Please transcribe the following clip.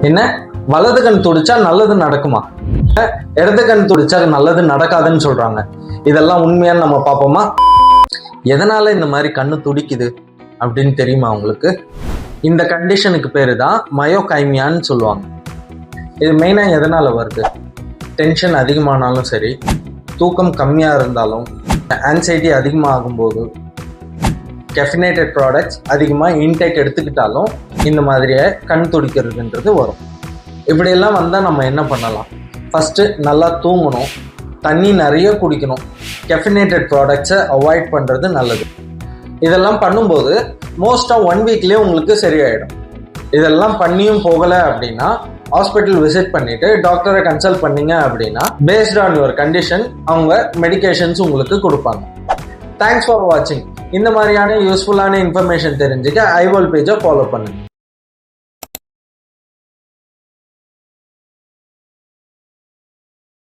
என்ன வலது கண் துடிச்சா நல்லது நடக்குமா? இடது கண் துடிச்சா நல்லது நடக்காதுன்னு சொல்றாங்க. இதெல்லாம் உண்மையான்னு நம்ம பார்ப்போமா? எதனால இந்த மாதிரி கண்ணு துடிக்குது அப்படின்னு தெரியுமா உங்களுக்கு? இந்த கண்டிஷனுக்கு பேரு தான் மயோகைமியான்னு சொல்லுவாங்க. இது மெயினா எதனால வருது? டென்ஷன் அதிகமானாலும் சரி, தூக்கம் கம்மியா இருந்தாலும், ஆன்சைட்டி அதிகமாகும் போது, கெஃபினேட்டட் ப்ராடக்ட்ஸ் அதிகமாக இன்டேக் எடுத்துக்கிட்டாலும் இந்த மாதிரியே கண் துடிக்கிறதுன்றது வரும். இப்படியெல்லாம் வந்தால் நம்ம என்ன பண்ணலாம்? ஃபஸ்ட்டு நல்லா தூங்கணும், தண்ணி நிறைய குடிக்கணும், கெஃபினேட்டட் ப்ராடக்ட்ஸை அவாய்ட் பண்ணுறது நல்லது. இதெல்லாம் பண்ணும்போது மோஸ்ட்டாக 1 வீக்லேயே உங்களுக்கு சரியாயிடும். இதெல்லாம் பண்ணியும் போகலை அப்படின்னா ஹாஸ்பிட்டல் விசிட் பண்ணிட்டு டாக்டரை கன்சல்ட் பண்ணீங்க அப்படின்னா பேஸ்ட் ஆன் யுவர் கண்டிஷன் அவங்க மெடிகேஷன்ஸ் உங்களுக்கு கொடுப்பாங்க. தேங்க்ஸ் ஃபார் வாட்சிங். இந்த மாதிரியான யூஸ்ஃபுல்லான இன்ஃபர்மேஷன் தெரிஞ்சுக்க ஐவோல் பேஜை ஃபாலோ பண்ணுங்க.